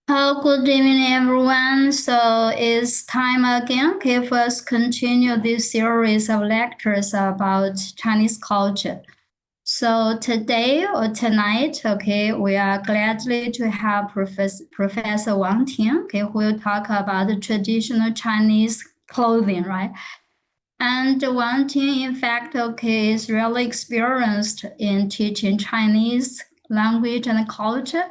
Hello, good evening, everyone. So it's time again. Okay, first continue this series of lectures about Chinese culture. So today or tonight, okay, we are gladly to have Professor Wang Ting, okay, who will talk about the traditional Chinese clothing, right? And Wang Ting, in fact, okay, is really experienced in teaching Chinese language and culture,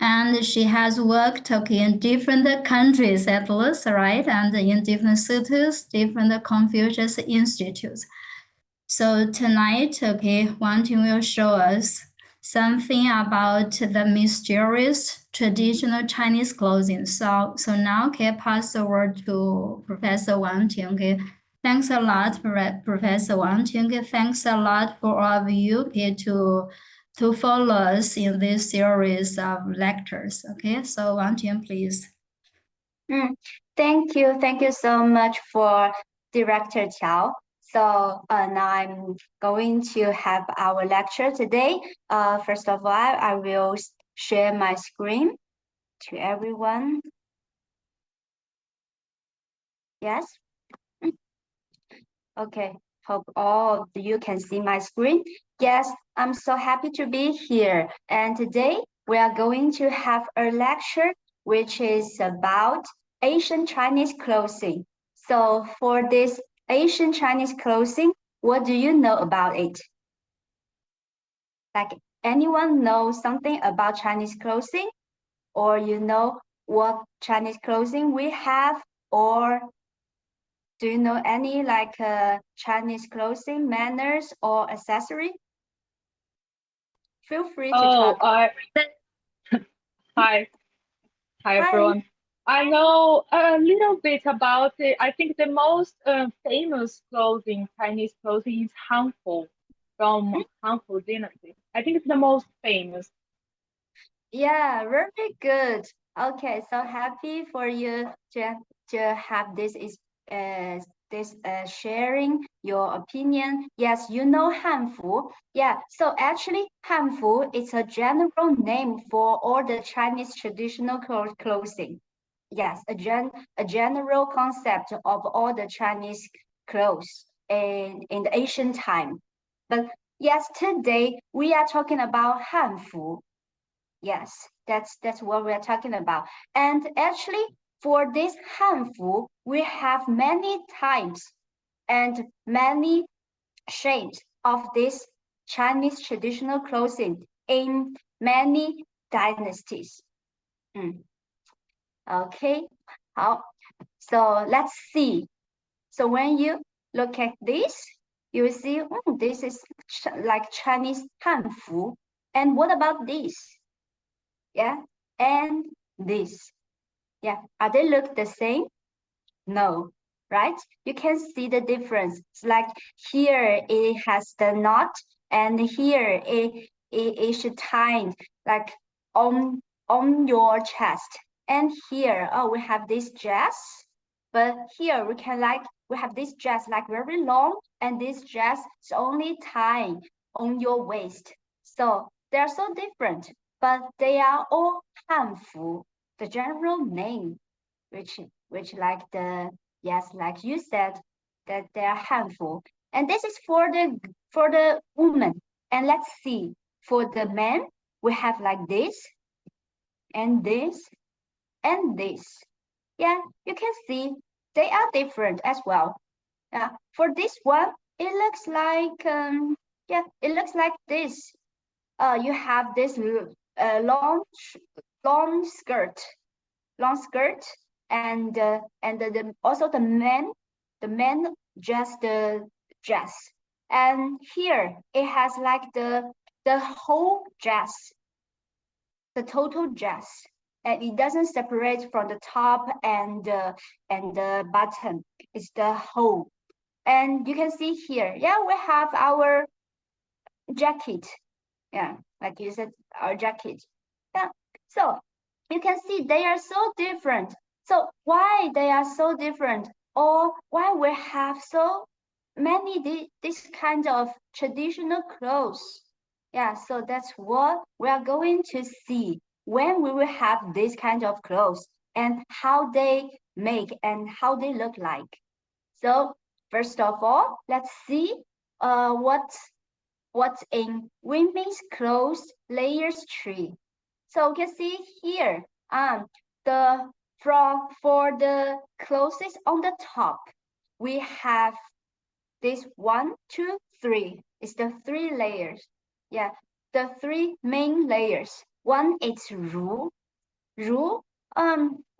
and she has worked okay in different countries at least, right? And in different cities, different Confucius institutes. So tonight, okay, Wang Ting will show us something about the mysterious traditional Chinese clothing. So now, okay, pass the word to Professor Wang Ting. Okay, thanks a lot, Professor Wang Ting. Okay, thanks a lot for all of you okay, to follow us in this series of lectures. Okay, so Wang Ting, please. Thank you so much for Director Qiao. So now I'm going to have our lecture today. First of all, I will share my screen to everyone. Yes? Okay, hope all of you can see my screen. Yes, I'm so happy to be here. And today we are going to have a lecture which is about Asian Chinese clothing. So for this Asian Chinese clothing, what do you know about it? Like anyone know something about Chinese clothing? Or you know what Chinese clothing we have? Or do you know any like Chinese clothing, manners, or accessory? Feel free to Oh, talk. hi. Hi, Hi. everyone. I know a little bit about it. I think the most famous clothing, Chinese clothing, is hanfu from Hanfu Dynasty. I think it's the most famous. Yeah, very good. Okay, so happy for you to have sharing your opinion. Yes, you know Hanfu. Yeah, so actually Hanfu is a general name for all the Chinese traditional clothing. Yes, a general concept of all the Chinese clothes in the ancient time. But yes, today we are talking about Hanfu. Yes, that's what we're talking about. And actually, for this Hanfu, we have many types and many shapes of this Chinese traditional clothing in many dynasties. Okay, so let's see. So when you look at this, you will see, this is like Chinese Hanfu. And what about this? Yeah, and this. Yeah, are they look the same? No, right? You can see the difference. It's like here it has the knot, and here it is tied like on your chest. And here, oh, we have this dress, but here we have this dress like very long, and this dress is only tied on your waist. So they are so different, but they are all hanfu, the general name, which like the yes, like you said, that they are hanfu. And this is for the woman. And let's see, for the men, we have like this and this and this. Yeah, you can see they are different as well. Yeah, for this one, it looks like yeah, it looks like this. You have this long long skirt, and also the men just the dress, and here it has like the whole dress, the total dress, and it doesn't separate from the top and the bottom. It's the whole. And you can see here, yeah, we have our jacket. Yeah, like you said, our jacket. Yeah, so you can see they are so different. So why they are so different, or why we have so many this kind of traditional clothes? Yeah, so that's what we are going to see. when we will have this kind of clothes and how they make and how they look like. So first of all, let's see what's in women's clothes layers tree. So you can see here, the for the clothes on the top, we have this 1, 2, 3. It's the 3 layers. Yeah, the 3 main layers. One is ru. Ru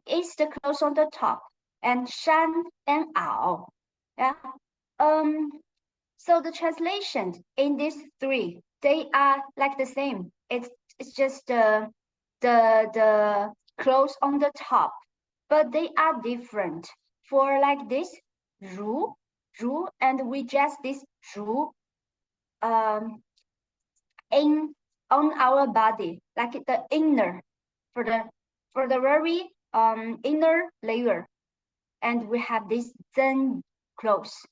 is the clothes on the top, and shan and ao. Yeah. So the translation in these 3, they are like the same. It's just the clothes on the top, but they are different. For like this, ru, and we just this ru in on our body, like the inner, for the very inner layer, and we have this zen clothes,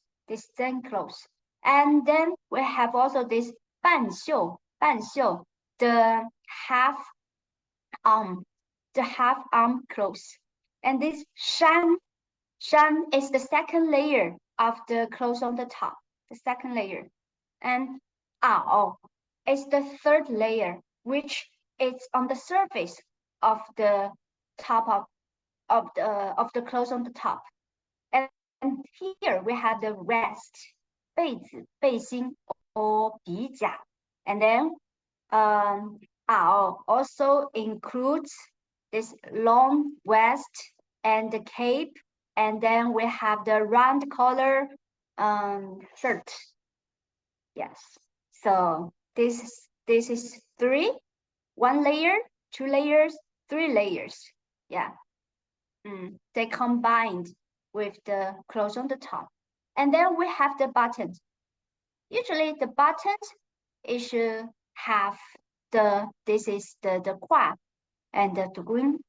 and then we have also this 半袖, the half arm, clothes, and this shan is the second layer of the clothes on the top, the second layer, and ao is the third layer, which is on the surface of the top of the clothes on the top. And here we have the rest, 背心 or 皮甲, and then ao also includes this long vest and the cape, and then we have the round collar shirt. Yes, so this is 3, 1 layer, 2 layers, 3 layers. Yeah, they combined with the clothes on the top, and then we have the buttons. Usually the buttons, it should have this is the kwa and the tugun,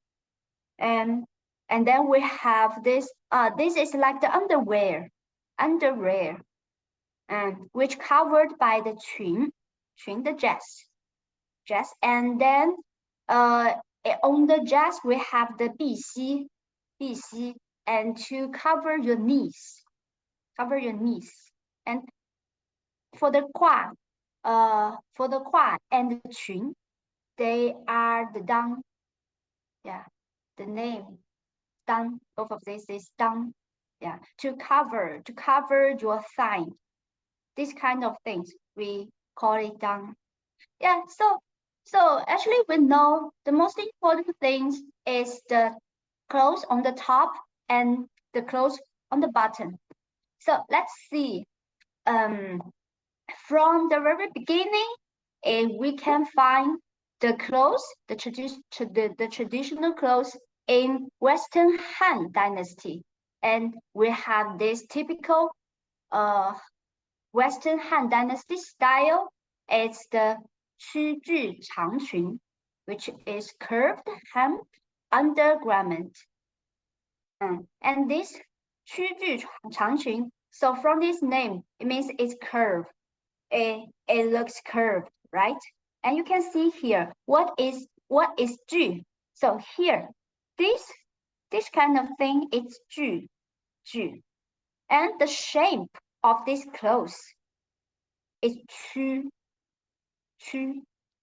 and then we have this is like the underwear, and which covered by the 裙 the dress, and then on the dress we have the 碧玺, and to cover your knees, and for the kwa and the 裙, they are the dang. Yeah, the name dang, both of this is dang. Yeah, to cover your thigh. This kind of things we call it dang. Yeah, so actually we know the most important things is the clothes on the top and the clothes on the bottom. So let's see. From the very beginning, we can find the clothes, the traditional clothes in Western Han Dynasty, and we have this typical Western Han Dynasty style. It's the 曲裾长裙, which is curved hem undergarment. And this 曲裾长裙, so from this name, it means it's curved. It looks curved, right? And you can see here what is 裾. So here, this kind of thing is 裾. And the shape of this clothes is 曲.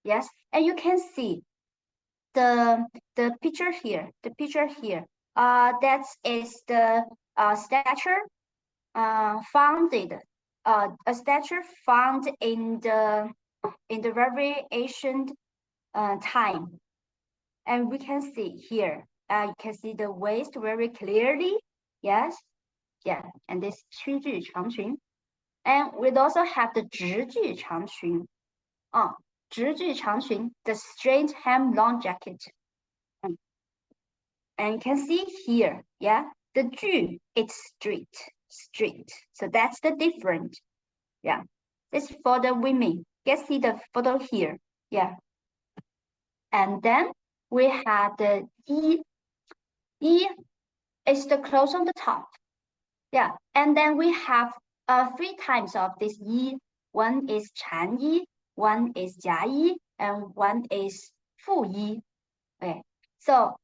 Yes, and you can see the picture here. That is the statue founded. A statue found in the very ancient time, and we can see here. You can see the waist very clearly. Yes, yeah, and this 曲裾长裙, and we also have the 直裾长裙. 直裾长裙, the straight hem long jacket. And you can see here, yeah, the 裾, it's straight. So that's the difference. Yeah, this is for the women. You can see the photo here. Yeah. And then we have the 衣. 衣 is the clothes on the top. Yeah, and then we have 3 types of this 衣. One is 禅衣, one is 夹衣, and one is 复衣. Okay, so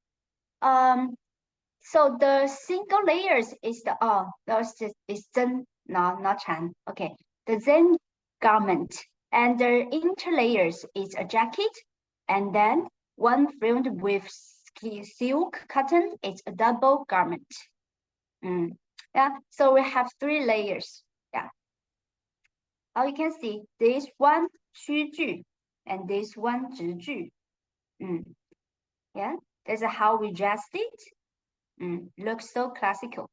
so the single layers is the those is Zen, no, not Chan. Okay, the Zen garment, and the interlayers is a jacket, and then one filled with silk cotton is a double garment. Yeah, so we have 3 layers. Yeah, how you can see this one 虚句 and this one 直句. Yeah, this is how we dressed it. Looks so classical.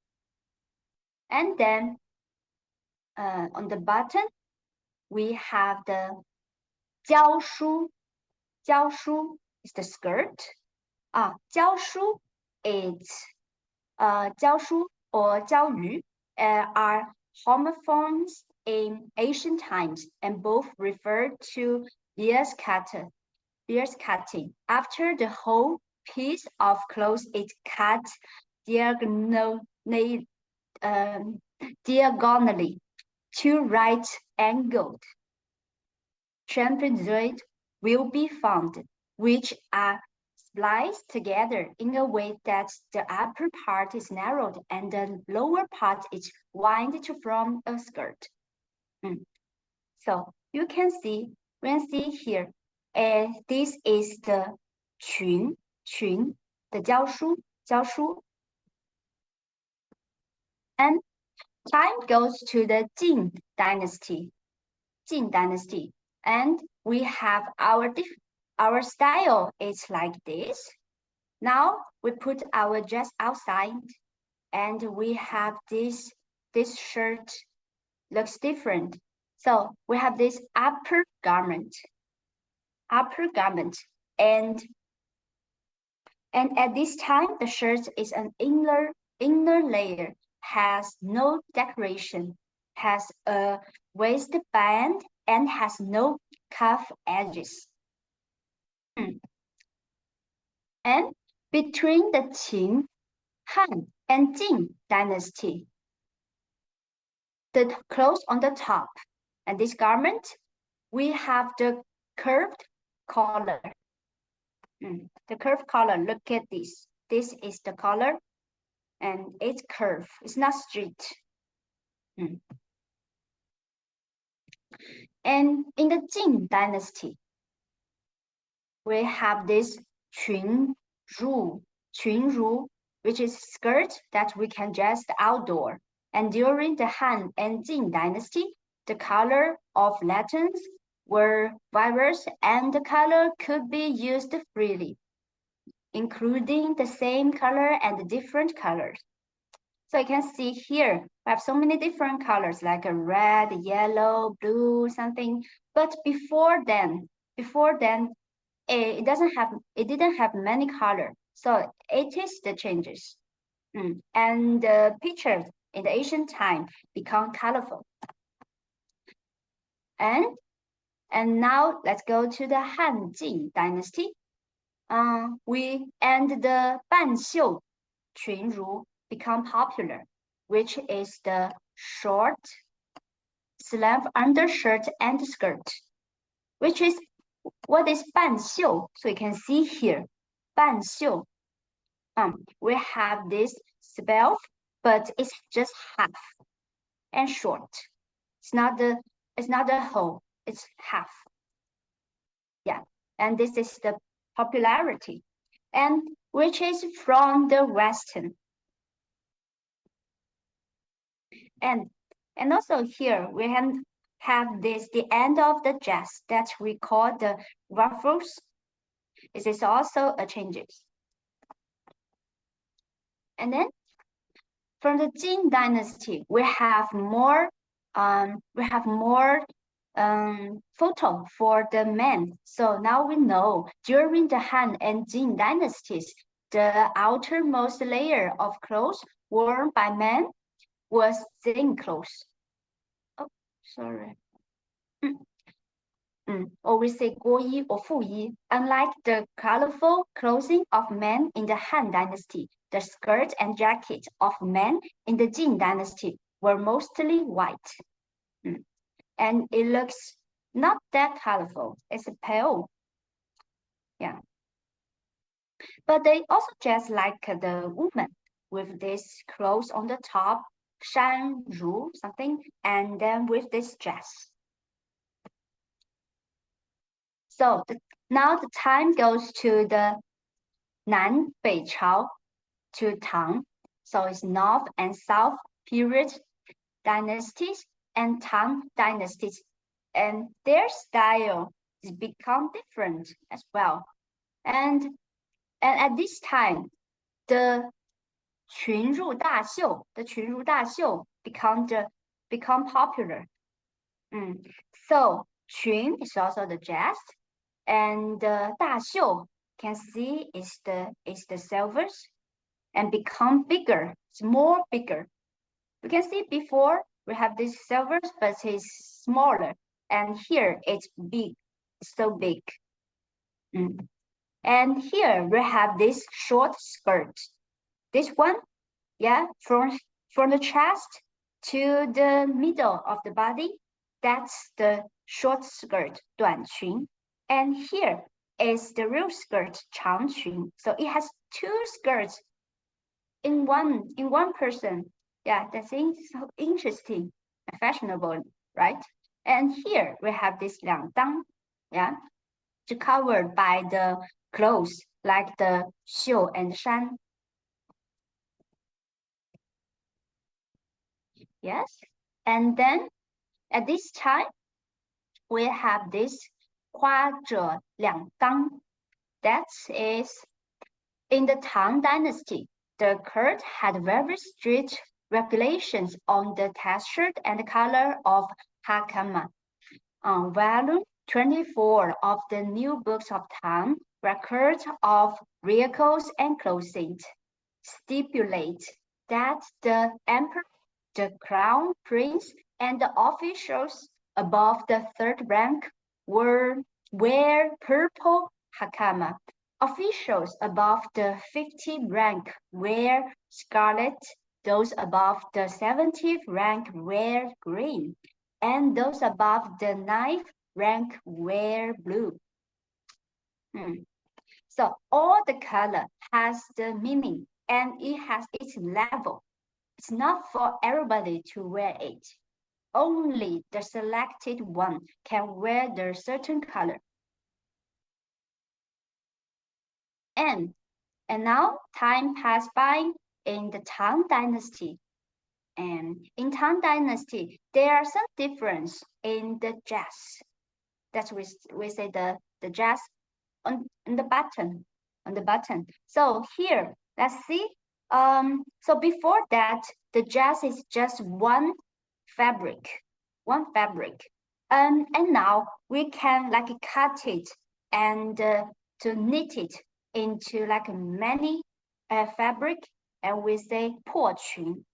And then on the bottom, we have the 教书. 教书 is the skirt. 教书 is 教书 or 教语 are homophones in ancient times and both refer to bear's cutting. After the whole piece of clothes is cut diagonally to right angled. Trapezoid will be found, which are spliced together in a way that the upper part is narrowed and the lower part is widened to form a skirt. So you can see here, this is the 裙 the 教书. And time goes to the Jin dynasty. And we have our style is like this. Now we put our dress outside and we have this shirt looks different. So we have this upper garment and at this time the shirt is an inner layer, has no decoration, has a waistband and has no cuff edges. And between the Qin, Han, and Jin dynasty, the clothes on the top and this garment, we have the curved collar. The curved collar, look at this. This is the collar and it's curved, it's not straight. And in the Jin dynasty, we have this 裙如, which is skirt that we can dress outdoor. And during the Han and Jin dynasty, the color of lanterns were diverse and the color could be used freely, including the same color and different colors. So you can see here, we have so many different colors like a red, yellow, blue, something. But before then, it didn't have many colors. So it is the changes. And the pictures in the ancient time become colorful. And now let's go to the Han Jin dynasty. The 半袖裙如 become popular, which is the short sleeve undershirt and skirt, which is what is 半袖? So you can see here, 半袖. We have this spell, but it's just half and short. It's not the whole, it's half. Yeah, and this is the popularity, and which is from the Western. And also here we have this the end of the dress that we call the ruffles. This is also a changes. And then from the Jin dynasty, we have more photo for the men. So now we know during the Han and Jin dynasties, the outermost layer of clothes worn by men was thin clothes. Oh, sorry. Or we say 国衣 or 妇衣. Unlike the colorful clothing of men in the Han dynasty, the skirt and jacket of men in the Jin dynasty were mostly white. And it looks not that colorful. It's pale. Yeah. But they also dress like the woman with this clothes on the top, 山如 something, and then with this dress. So now the time goes to the 南北朝 to Tang. So it's North and South period dynasties and Tang dynasties. And their style has become different as well. And at this time, the 群入大袖 become popular. So 群 is also the dress, and 大袖 can see is the silvers and become bigger. It's more bigger. You can see before we have this silvers, but it's smaller, and here it's big, so big. And here we have this short skirt. This one, yeah, from the chest to the middle of the body, that's the short skirt, 短裙. And here is the real skirt, 长裙. So it has two skirts in one person. Yeah, that's so interesting and fashionable, right? And here we have this 两裆, yeah, covered by the clothes like the 袖 and 衫. Yes, and then at this time we have this 夸着两裆. That is in the Tang Dynasty. The court had very strict regulations on the texture and color of hakama. On volume 24 of the New Books of Tang, records of vehicles and clothing stipulate that the emperor, the crown prince, and the officials above the third rank wear purple hakama. Officials above the 50th rank wear scarlet, those above the 70th rank wear green, and those above the 9th rank wear blue. So all the color has the meaning and it has its level. It's not for everybody to wear it. Only the selected one can wear the certain color. And now time passed by in the Tang Dynasty. And in Tang Dynasty, there are some difference in the dress. That's we say the dress on the button. So here, let's see. So before that, the dress is just one fabric. And now we can like cut it and to knit it into like many fabric, and we say 破裙.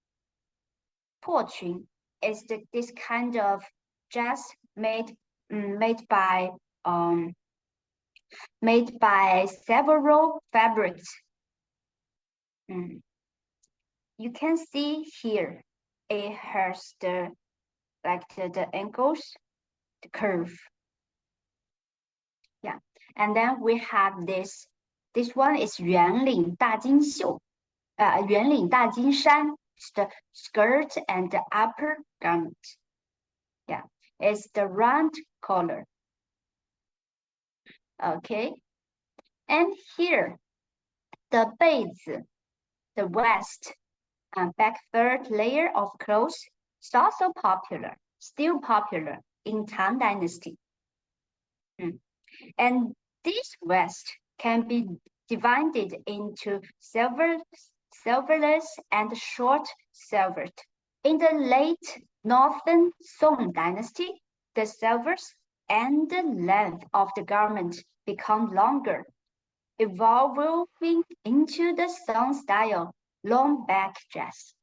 破裙 is this kind of dress made by several fabrics. You can see here it has the ankles, the curve. Yeah, and then we have this one is 圆领大金袖, 圆领大金衫, it's the skirt and the upper garment. Yeah, it's the round collar. Okay, and here the 被子, the vest, back third layer of clothes is also popular, still popular in Tang Dynasty. And this vest can be divided into silverless and short silvered. In the late Northern Song Dynasty, the silvers and the length of the garment become longer, evolving into the Song style long back dress.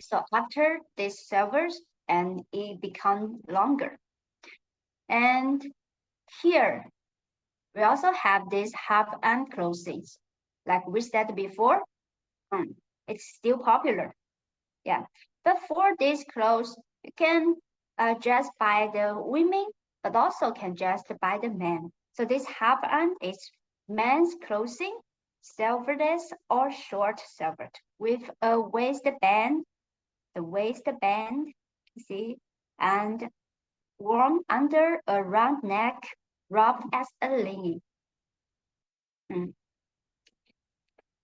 So after this silvers and it become longer. And here we also have this half arm clothes. Like we said before, it's still popular. Yeah, but for these clothes, you can dress by the women but also can just by the man. So this half arm is men's clothing, sleeveless or short sleeved with a waistband, the waistband, see, and worn under a round neck, wrapped as a linen.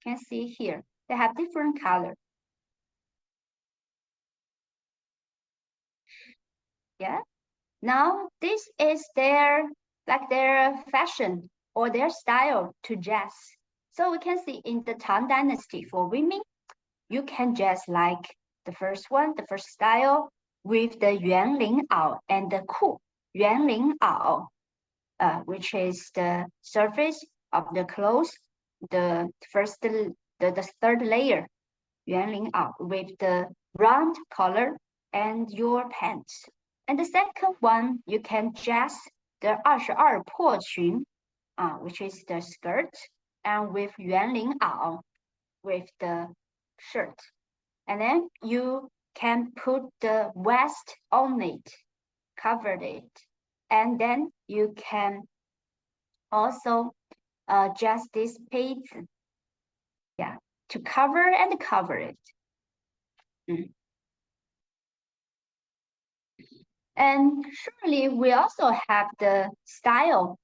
Can see here, they have different color. Yeah. Now this is their fashion or their style to dress. So we can see in the Tang Dynasty for women, you can dress like the first one, the first style with the Yuanling Ao and the Ku Yuanling Ao, which is the surface of the clothes, the third layer, Yuanling Ao with the round collar and your pants. And the second one, you can dress the 22破裙, which is the skirt, and with 圆领袄, with the shirt. And then you can put the vest on it, covered it. And then you can also dress this piece, yeah, to cover it. And surely we also have the styles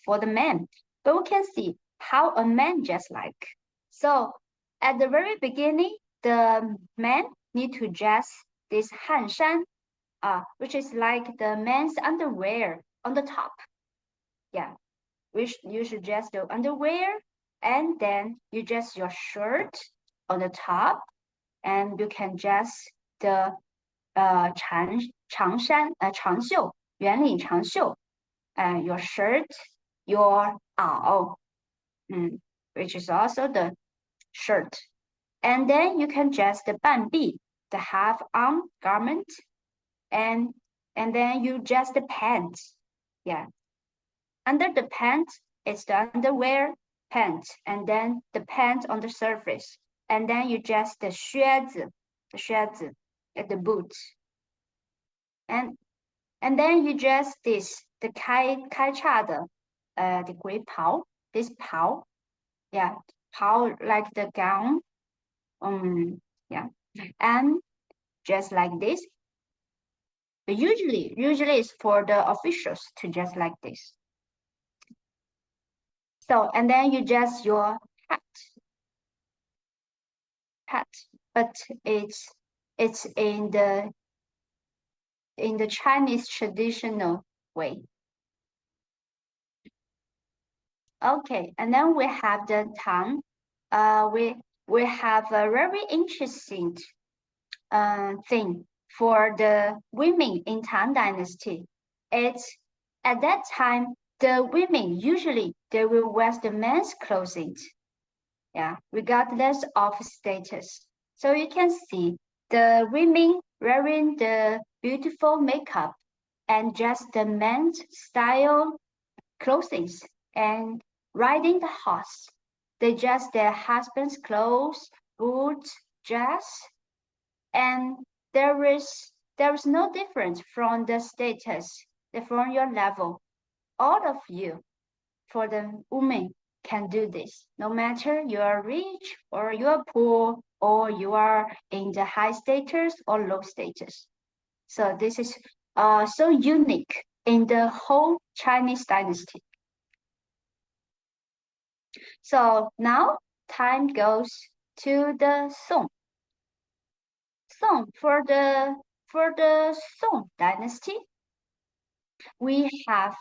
for the men, but we can see how a man dress like. So at the very beginning, the men need to dress this hanshan, which is like the men's underwear on the top. Yeah, you should dress the underwear, and then you dress your shirt on the top, and you can dress the 长袖圆领长袖 your shirt, your 袄 which is also the shirt. And then you can dress the 半臂 the half arm garment, and then you dress the pants. Yeah, under the pants it's the underwear pants, and then the pants on the surface, and then you dress the 靴子 the boots. And then you dress this, the 开叉的 the 鬼袍 this 袍 yeah, 袍 like the gown, yeah, and dress like this. But usually it's for the officials to dress like this. So, and then you dress your hat, but it's in the Chinese traditional way. Okay, and then we have the Tang. We have a very interesting thing for the women in Tang Dynasty. It's at that time the women usually they will wear the men's clothing, yeah, regardless of status. So you can see the women wearing the beautiful makeup and just the men's style clothing and riding the horse. They dress their husband's clothes, boots, dress, and there is no difference from the status, from your level. All of you, for the women, can do this, no matter you are rich or you are poor or you are in the high status or low status. So this is so unique in the whole Chinese dynasty. So now time goes to the Song. For the Song dynasty, we have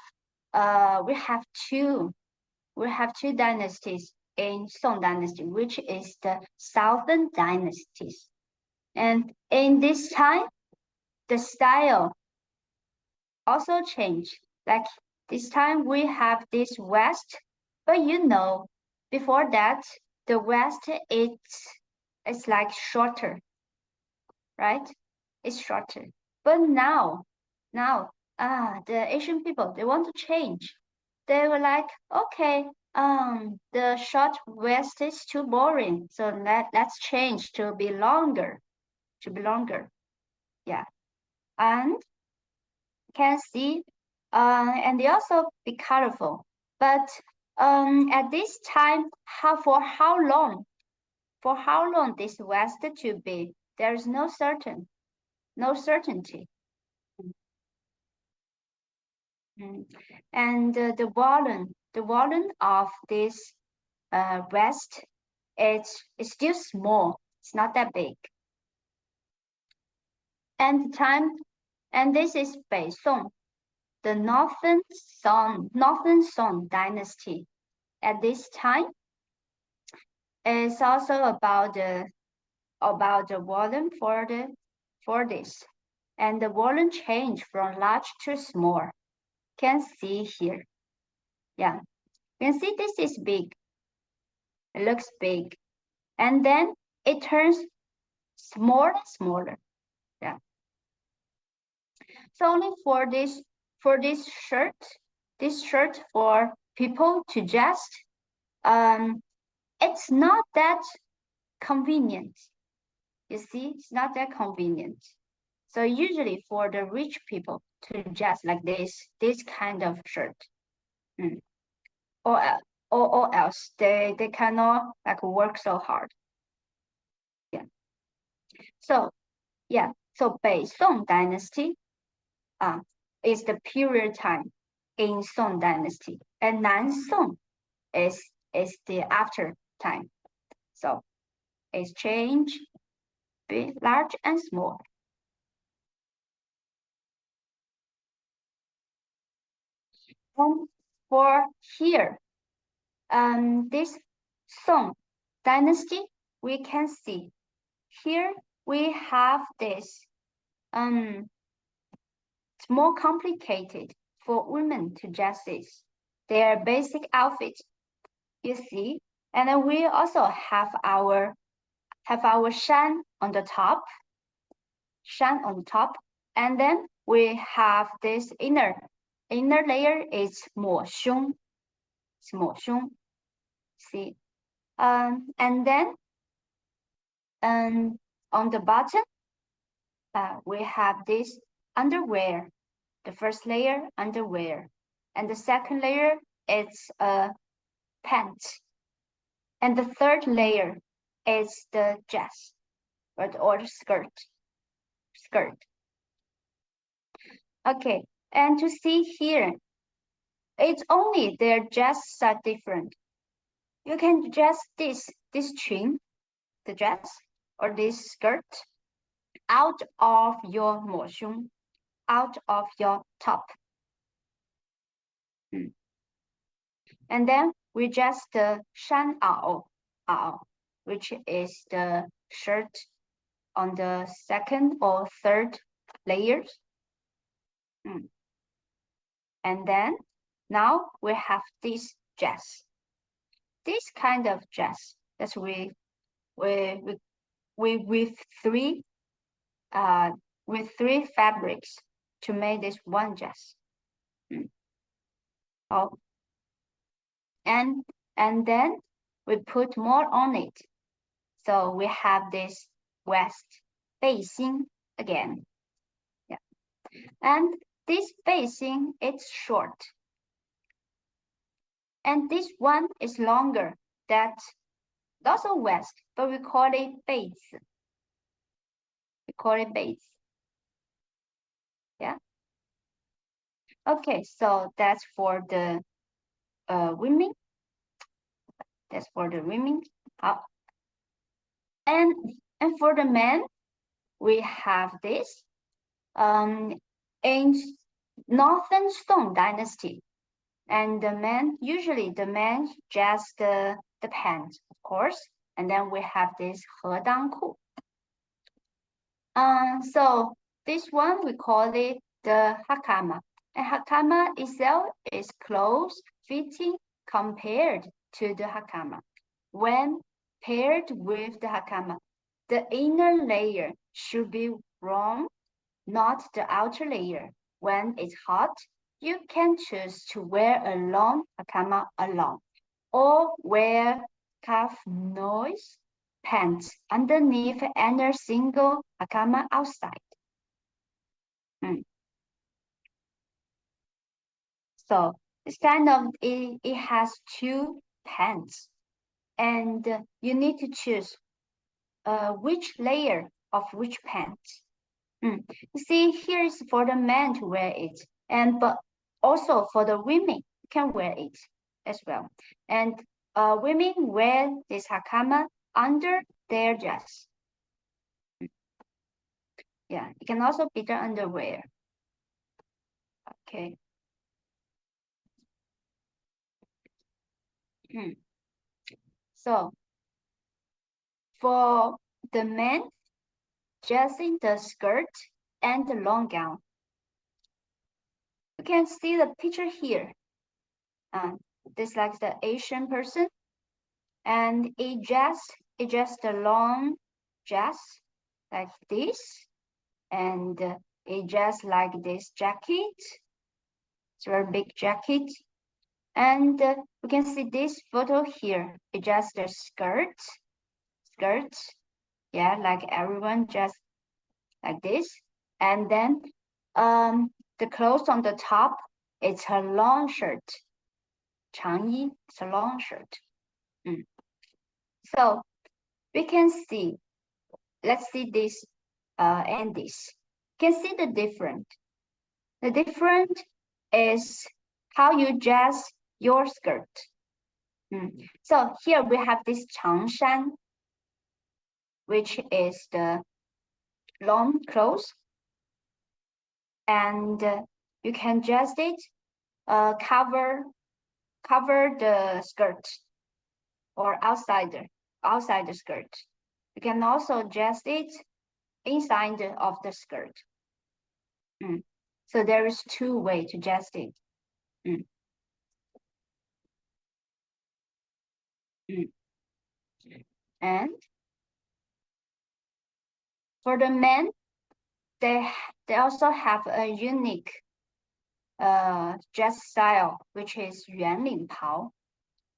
two dynasties in Song dynasty, which is the Southern dynasties. And in this time, the style also changed. Like this time we have this West, but before that, the West it's like shorter, right? It's shorter. But now, the Asian people, they want to change. They were like, okay, the short West is too boring, so let's change to be longer, yeah. And can see and they also be colorful. But at this time, for how long? For how long this vest to be? There is no certainty. And the volume of this vest is still small. It's not that big. And this is Beisong, the Northern Song dynasty. At this time, it's also about the volume for this, and the volume change from large to small. Can see here, yeah. You can see this is big. It looks big, and then it turns smaller and smaller. Yeah. So only for this shirt for people to just it's not that convenient. You see, it's not that convenient. So usually for the rich people to just like this kind of shirt, or else they cannot like work so hard. Yeah. So yeah. So Beisong Dynasty is the period time in Song Dynasty, and Nan Song is the after time. So it's change, big, large, and small. And for here, this Song Dynasty, we can see here we have this. It's more complicated for women to dress their basic outfit. You see, and then we also have our shan on the top, and then we have this inner layer is 抹胸, it's 抹胸. See, and then on the bottom, we have this underwear. The first layer underwear, and the second layer is pants, and the third layer is the dress or the skirt. Okay, and to see here, it's only their dresses are different. You can dress this trim, the dress or this skirt, out of your 抹胸, out of your top. And then we just the 山袄, which is the shirt on the second or third layers. And then now we have this dress. This kind of dress that we with three fabrics to make this one dress. Oh, and then we put more on it. So we have this vest 背心 again. Yeah. And this 背心 it's short. And this one is longer. That's also vest, but we call it 被子. We call it 被子. Yeah. Okay, so that's for the women. That's for the women. And for the men, we have this in Northern Song Dynasty. And usually the men dress the pants, of course. And then we have this 和裆裤. So this one we call it the hakama. And hakama itself is close fitting compared to the hakama. When paired with the hakama, the inner layer should be warm, not the outer layer. When it's hot, you can choose to wear a long hakama alone, or wear calf noise pants underneath and single hakama outside. So this kind of it has two pants, and you need to choose which layer of which pants. You see, here is for the men to wear it, and but also for the women can wear it as well. And women wear this hakama under their dress. Yeah, it can also be the underwear. Okay. So for the men, dressing the skirt and the long gown. You can see the picture here. This like the Asian person, and it just a long dress like this, and it just like this jacket. It's a very big jacket, and you can see this photo here. It just a skirt, yeah, like everyone just like this, and then the clothes on the top, it's a long shirt. 长衣, it's a long shirt. So we can see, let's see this and this. You can see the different. The different is how you dress your skirt. So here we have this 长衫, which is the long clothes, and you can dress it, cover the skirt or outside the skirt. You can also dress it inside of the skirt. So there is two ways to dress it. And for the men, they also have a unique dress style, which is 圆领袍.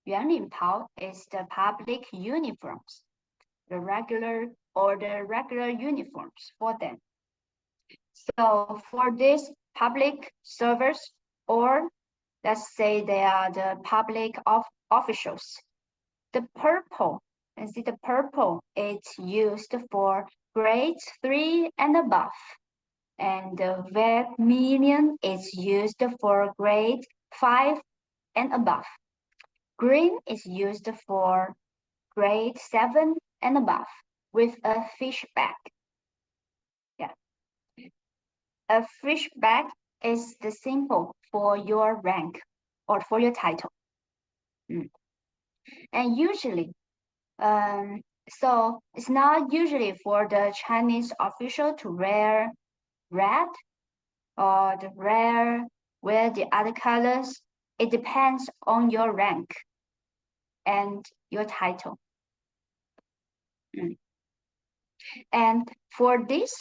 圆领袍 is the public uniforms, the regular uniforms for them. So for these public servers, or let's say they are the public officials, the purple, and see the purple, it's used for grade 3 and above. And the vermilion is used for grade 5 and above. Green is used for grade 7 and above with a fish bag. Yeah. A fish bag is the symbol for your rank or for your title. And usually, so it's not usually for the Chinese official to wear red or wear the other colors. It depends on your rank and your title. And for this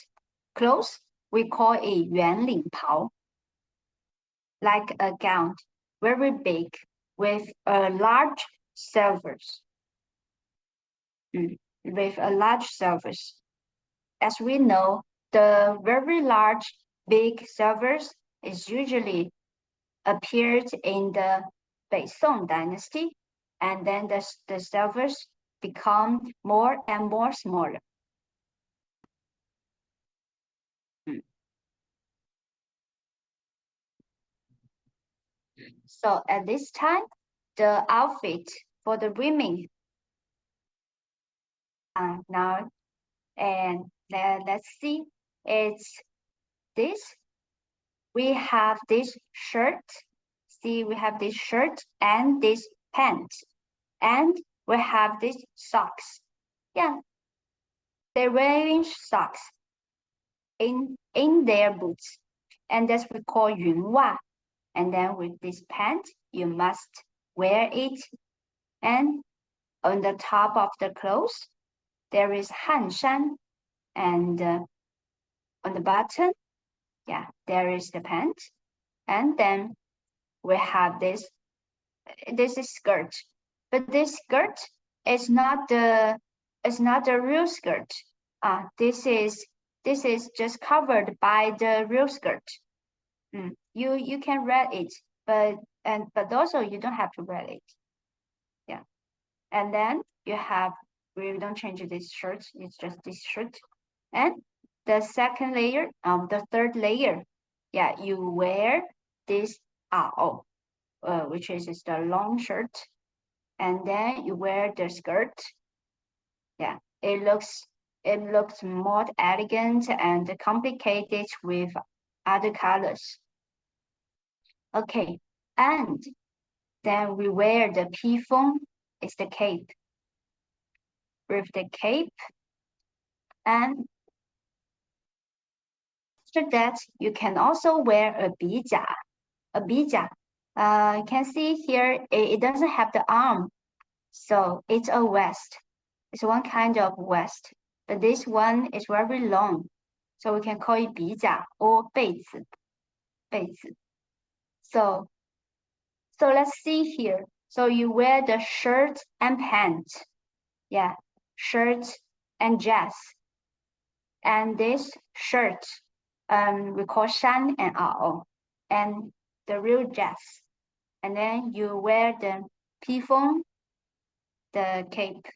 clothes, we call it 圆领袍, like a gown, very big, with a large silvers. With a large silvers. As we know, the very large, big silvers is usually appeared in the Beisong dynasty, and then the silvers become more and more smaller. So at this time, the outfit for the women now, and let's see, it's this. We have this shirt. See, we have this shirt and this pants, and we have this socks. Yeah, they're wearing socks in their boots, and that's we call 云袜. And then with this pant, you must wear it. And on the top of the clothes, there is 汗衫, and on the bottom, yeah, there is the pant. And then we have this is skirt, but this skirt is not the real skirt. This is just covered by the real skirt. You can read it. but also you don't have to wear it. Yeah. And then you have, we don't change this shirt, it's just this shirt. And the second layer, the third layer, yeah, you wear this ao, which is the long shirt, and then you wear the skirt. Yeah, it looks more elegant and complicated with other colors. Okay, and then we wear the pifon, it's the cape. With the cape, and after that, you can also wear a bija. A bija. You can see here, it doesn't have the arm, so it's a vest. It's one kind of vest, but this one is very long, so we can call it 比甲 or 被子. 被子. So let's see here. So you wear the shirt and pants. Yeah, shirt and dress. And this shirt, we call shan and ao, and the real dress. And then you wear the pifon, the cape,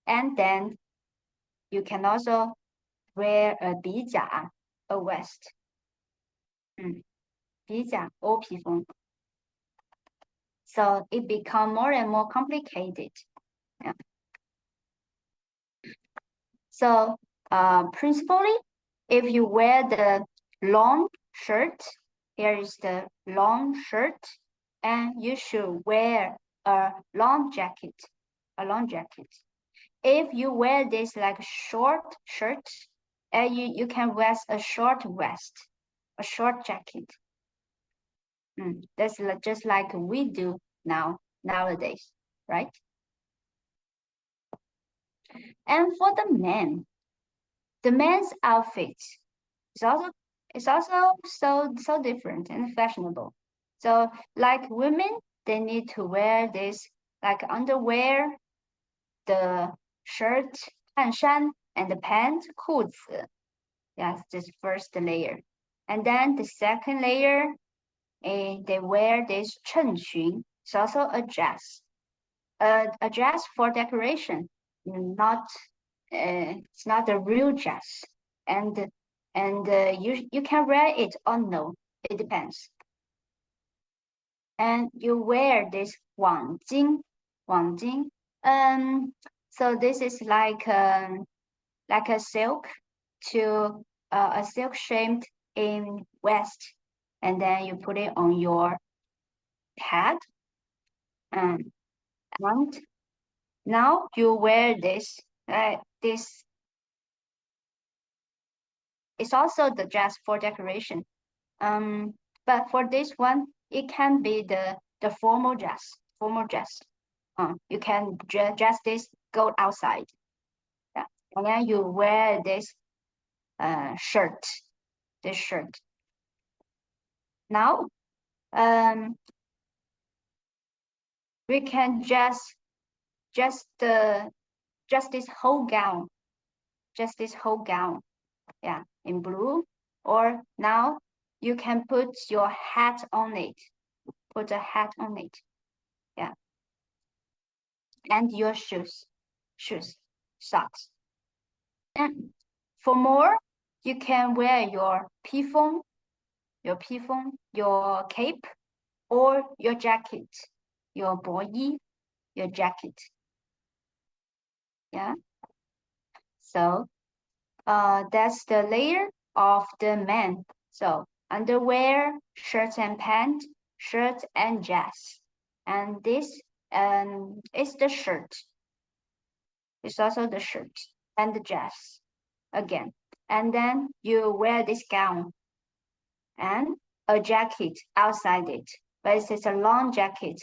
and then you can also wear a 比甲, a vest. 比甲 or 披风. So it become more and more complicated. Yeah. So principally, if you wear the long shirt, here is the long shirt, and you should wear a long jacket, a long jacket. If you wear this like short shirt, you can wear a short vest, a short jacket. That's just like we do nowadays, right? And for the men's outfit is also so different and fashionable. So like women, they need to wear this like underwear, the shirt, 汗衫, and the pants, 裤子. Yes, this first layer. And then the second layer, they wear this 衬裙. It's also a dress. A dress for decoration, not it's not a real dress, and you can wear it or no, it depends. And you wear this 网巾, 网巾. So this is like a silk to a silk shaped in west, and then you put it on your head, and now you wear this. This is also the dress for decoration. But for this one, it can be the formal dress. Formal dress. You can dress this, go outside. Yeah, and then you wear this shirt. This shirt. Now, we can just this whole gown. Just this whole gown. Yeah, in blue. Or now you can put your hat on it. Put a hat on it. Yeah. And your shoes, socks. And for more, you can wear your pifon, your cape, or your jacket, your boyi, your jacket. Yeah. So that's the layer of the man. So underwear, shirts and pants, shirt and dress. And this is the shirt. It's also the shirt and the dress again. And then you wear this gown and a jacket outside it. But it's a long jacket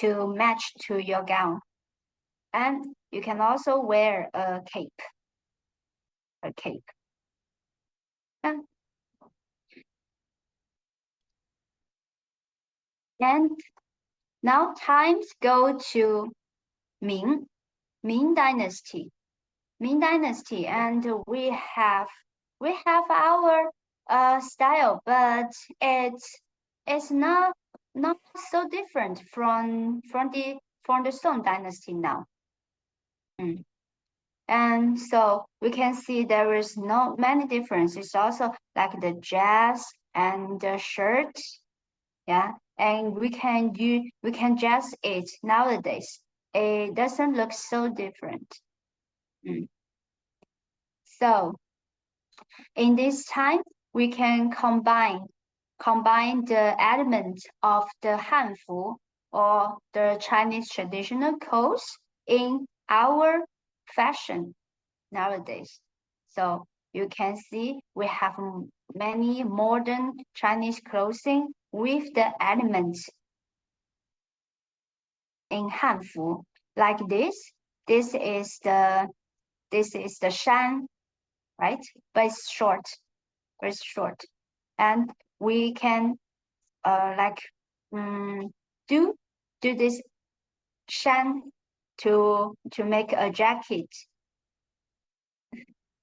to match to your gown. And you can also wear a cape. A cape. And now times go to Ming Dynasty. Ming Dynasty, and we have our style, but it's not not so different from the Song Dynasty now. And so we can see there is no many differences. Also like the dress and the shirt, yeah. And we can dress it nowadays. It doesn't look so different. So in this time, we can combine the elements of the Hanfu or the Chinese traditional clothes in our fashion nowadays. So you can see we have many modern Chinese clothing with the elements in Hanfu. Like this. This is the shan, right? But it's short, very short. And we can like do this shan to make a jacket.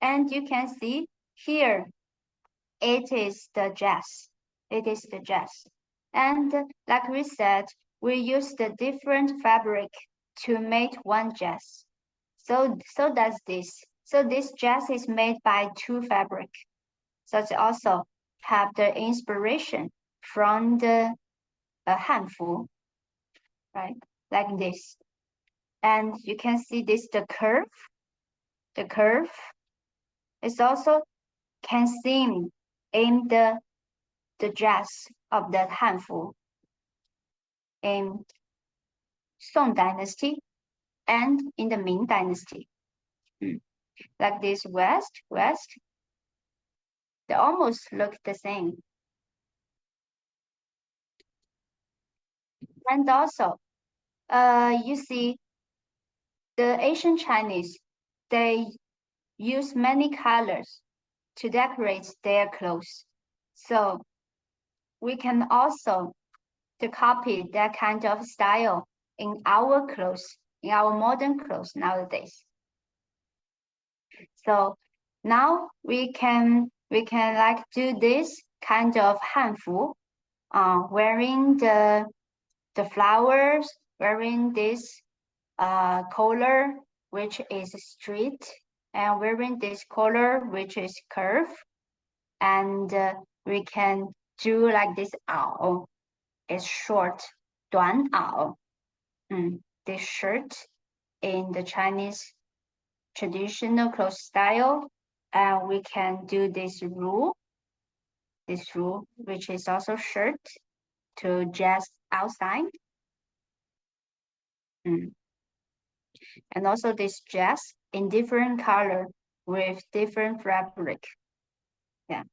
And you can see here it is the dress. It is the dress. And like we said, we use the different fabric to make one dress. So does this. So this dress is made by two fabric. So it also have the inspiration from the Hanfu, right? Like this. And you can see this, the curve. The curve is also can seen in the dress of the Hanfu in Song Dynasty and in the Ming Dynasty. Like this west, they almost look the same. And also, you see the Asian Chinese, they use many colors to decorate their clothes. So we can also to copy that kind of style in our clothes, in our modern clothes nowadays. So now we can like do this kind of hanfu, wearing the flowers, wearing this color which is straight, and wearing this color which is curve, and we can do like this ao, is short, 短袄. This shirt in the Chinese traditional clothes style, and we can do this rule, which is also shirt to dress outside. And also this dress in different color with different fabric. Yeah.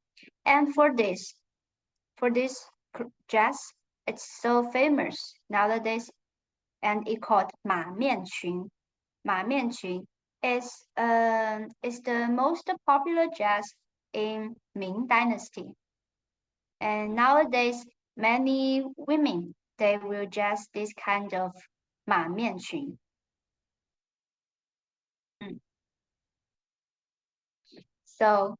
And for this dress, it's so famous nowadays, and it called 马面裙. 马面裙 is the most popular dress in Ming Dynasty. And nowadays, many women, they will dress this kind of 马面裙. So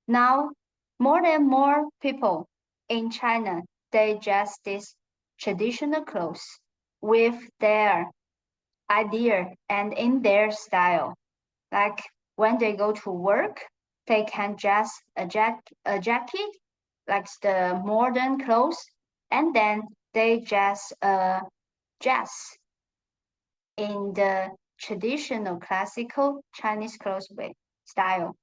now more and more people in China, they dress this traditional clothes with their idea and in their style. Like when they go to work, they can dress a jacket, like the modern clothes, and then they dress a dress in the traditional classical Chinese clothes style.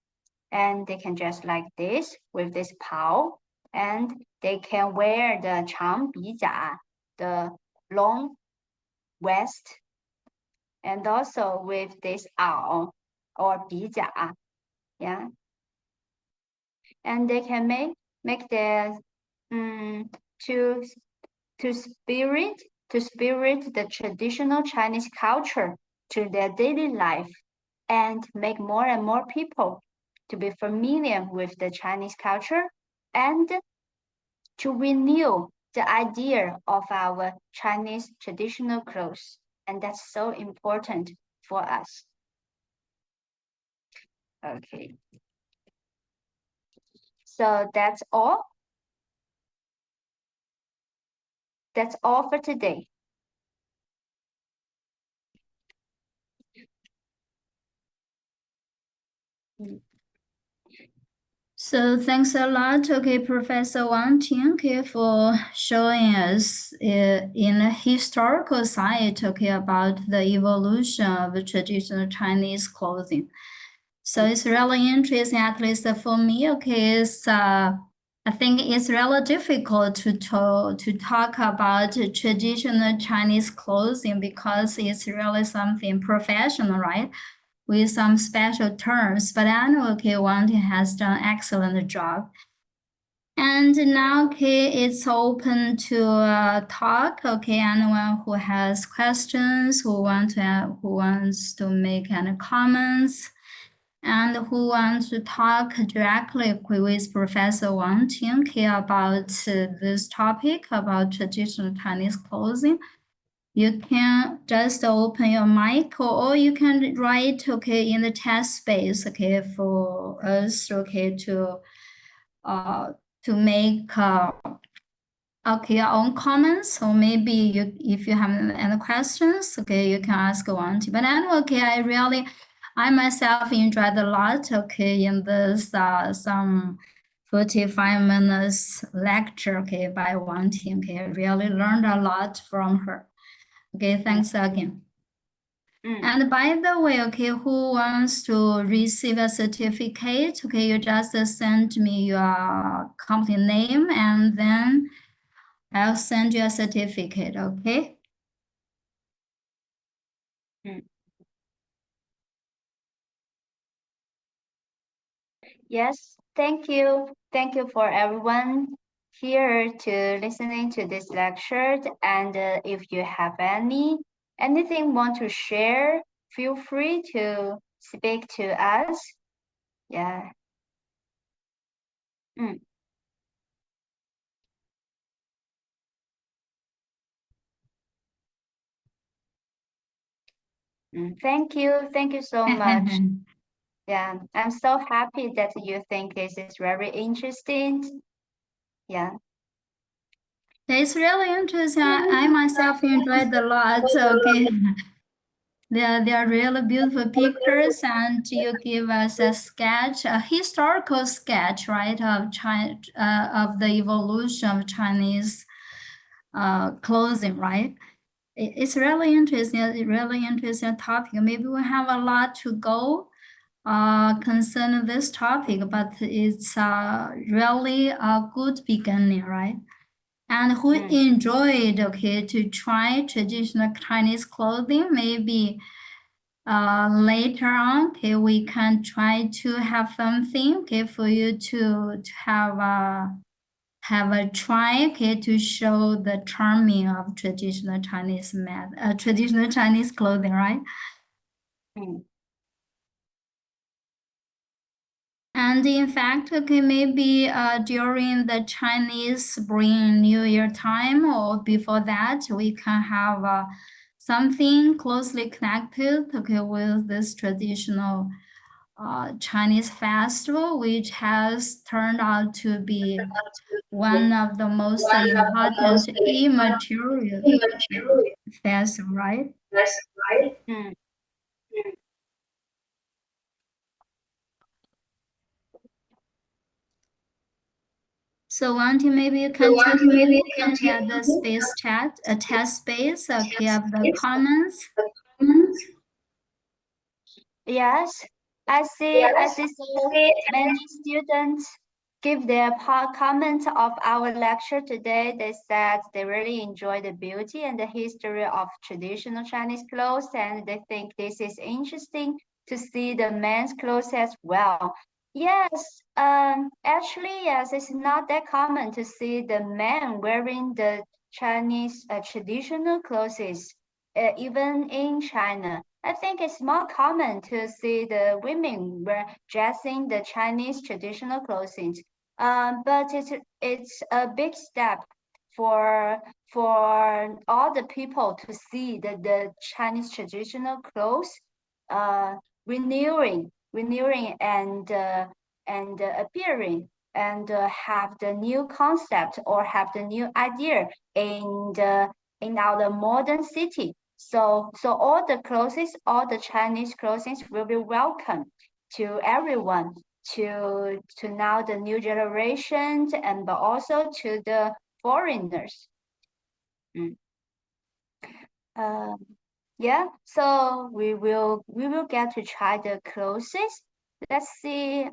And they can dress like this with this pao, and they can wear the 长鼻甲, the long vest, and also with this ao or 鼻甲, yeah. And they can make their to spirit the traditional Chinese culture to their daily life, and make more and more people to be familiar with the Chinese culture, and to renew the idea of our Chinese traditional clothes. And that's so important for us. Okay. So that's all. That's all for today. So thanks a lot, okay, Professor Wang Ting, okay, for showing us in a historical side, okay, about the evolution of traditional Chinese clothing. So it's really interesting, at least for me, okay, I think it's really difficult to talk about traditional Chinese clothing because it's really something professional, right? With some special terms, but anyway, okay, Wang Ting has done an excellent job. And now, okay, it's open to talk. Okay, anyone who has questions, who wants to make any comments, and who wants to talk directly with Professor Wang Ting, okay, about this topic about traditional Chinese clothing. You can just open your mic, or you can write, okay, in the chat space, okay, for us, okay, to make okay, your own comments, or maybe if you have any questions, okay, you can ask one. But anyway, okay, I myself enjoyed a lot, okay, in this some 45 minutes lecture, okay, by Wang Ting, okay, I really learned a lot from her. Okay, thanks again. And by the way, okay, who wants to receive a certificate? Okay, you just send me your company name and then I'll send you a certificate, okay? Yes, thank you. Thank you for everyone here to listening to this lecture. And if you have anything want to share, feel free to speak to us. Yeah. Mm. Thank you. Thank you so much. Yeah, I'm so happy that you think this is very interesting. Yeah. It's really interesting. I myself enjoyed a lot, okay? They are really beautiful pictures, and you give us a sketch, a historical sketch, right, of China, of the evolution of Chinese clothing, right? It's really interesting topic. Maybe we have a lot to go concerning this topic, but it's really a good beginning, right? And who enjoyed, okay, to try traditional Chinese clothing, maybe later on, okay, we can try to have something, okay, for you to have a try, okay, to show the charming of traditional traditional Chinese clothing, right? And in fact, okay, maybe during the Chinese Spring New Year time or before that, we can have something closely connected, okay, with this traditional Chinese festival, which has turned out to be one of the most important immaterial festival, right? So Auntie, maybe you can take a look, okay, at the space chat, a test space, okay, of the comments. Yes, I see so many students give their comment of our lecture today. They said they really enjoy the beauty and the history of traditional Chinese clothes, and they think this is interesting to see the men's clothes as well. Yes, actually, yes, it's not that common to see the men wearing the Chinese traditional clothes, even in China. I think it's more common to see the women wear dressing the Chinese traditional clothing. But it's a big step for all the people to see the Chinese traditional clothes renewing and appearing and have the new concept or have the new idea in our modern city. So all the clothes, all the Chinese clothes will be welcome to everyone, to now the new generations and but also to the foreigners. Mm. Um, yeah, so we will get to try the clothes. Let's see.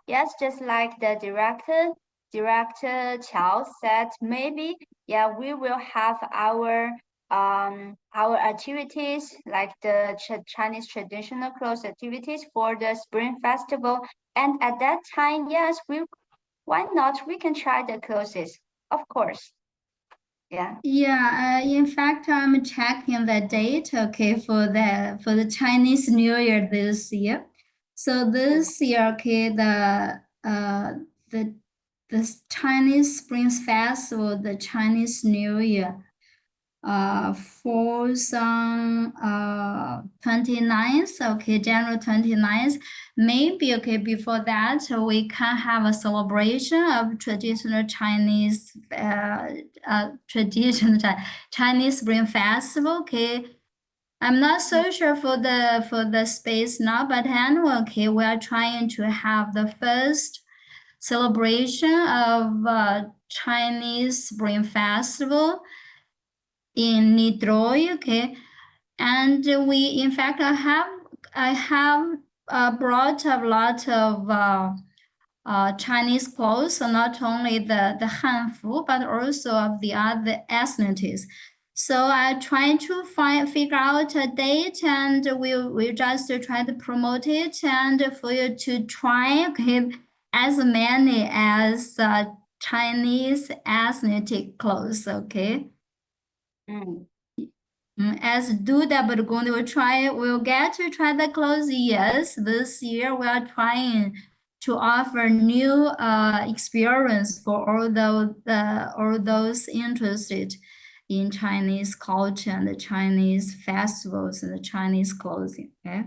Yes, just like the director Qiao said, maybe yeah, we will have our activities like the Chinese traditional clothes activities for the Spring Festival. And at that time, yes, why not? We can try the clothes, of course. Yeah. Yeah, in fact, I'm checking the date, okay, for the Chinese New Year this year. So this year, okay, the the Chinese Spring Festival, the Chinese New Year, falls on 29th, okay, January 29th. Maybe, okay, before that, we can have a celebration of traditional Chinese, traditional Chinese Spring Festival, okay. I'm not so sure for the space now, but anyway, okay, we are trying to have the first celebration of Chinese Spring Festival in Nidroy, okay, and we in fact I have brought a lot of Chinese clothes, so not only the Hanfu but also of the other ethnicities. So I try to figure out a date, and we just try to promote it, and for you to try, okay, as many as Chinese ethnic clothes, okay. Mm. As Duda Burgundy we'll get to try the clothes. Yes, this year we are trying to offer new experience for all those interested in Chinese culture and the Chinese festivals and the Chinese clothing. Okay.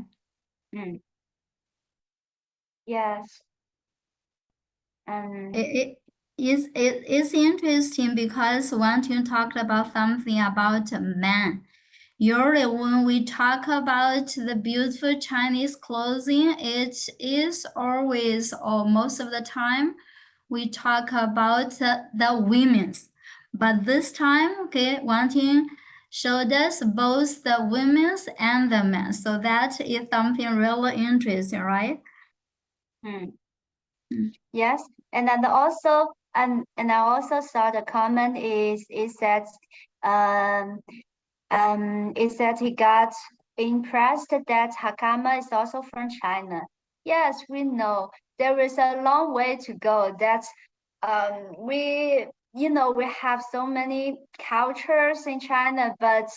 Mm. Yes. Um. It is interesting because once you talked about something about a man. Usually, when we talk about the beautiful Chinese clothing, it is always, or most of the time, we talk about the women's. But this time, okay, one thing showed us both the women's and the men. So that is something really interesting, right? Mm. Mm. Yes, and then also and I also saw the comment is that um is that he got impressed that Hakama is also from China. Yes, we know there is a long way to go. That's we we have so many cultures in China, but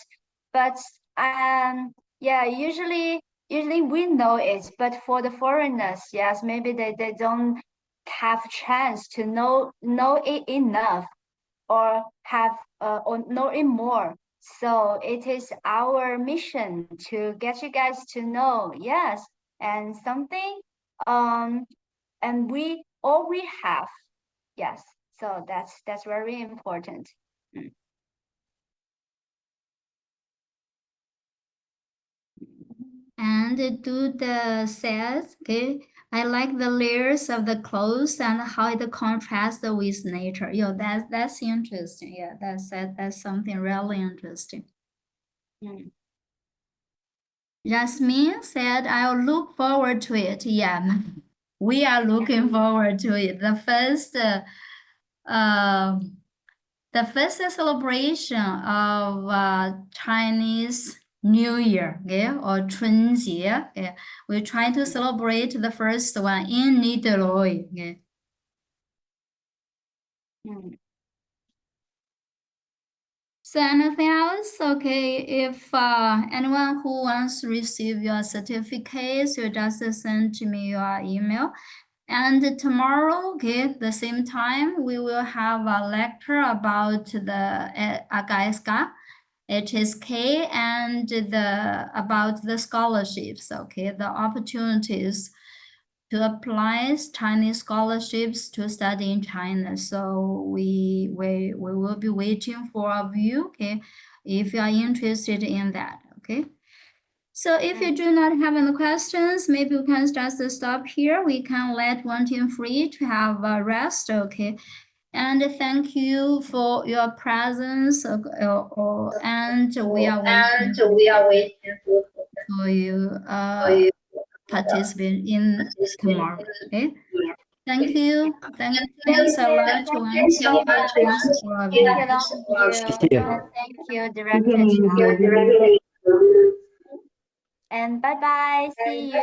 yeah, usually we know it, but for the foreigners, yes, maybe they don't have chance to know it enough or have or know it more. So it is our mission to get you guys to know, yes, and something um and we all we have. Yes. So that's very important. Mm. And do the sets, okay? I like the layers of the clothes and how it contrasts with nature. Yeah, that's interesting. Yeah, that's something really interesting. Mm. Jasmine said, "I'll look forward to it." Yeah, we are looking forward to it. Uh, the first celebration of Chinese New Year, okay, or 春节, okay. We try to celebrate the first one in Nidroy, okay. Mm. So anything else? Okay, if anyone who wants to receive your certificates, you just send to me your email. And tomorrow, okay, the same time, we will have a lecture about the Agaiska, HSK, and the about the scholarships, okay, the opportunities to apply Chinese scholarships to study in China. So we will be waiting for a view, okay, if you are interested in that, okay. So if you do not have any questions, maybe we can just stop here. We can let one team free to have a rest, okay. And thank you for your presence, and we are waiting for you participate in tomorrow, okay. Thank you. Thanks a lot, Wendy. Thanks for our Thank you, view. Longview. And thank you, Director Chan. And bye bye. See you.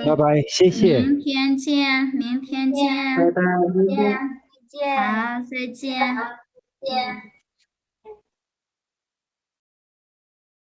拜拜，谢谢。明天见，明天见。再见。好，再见。见。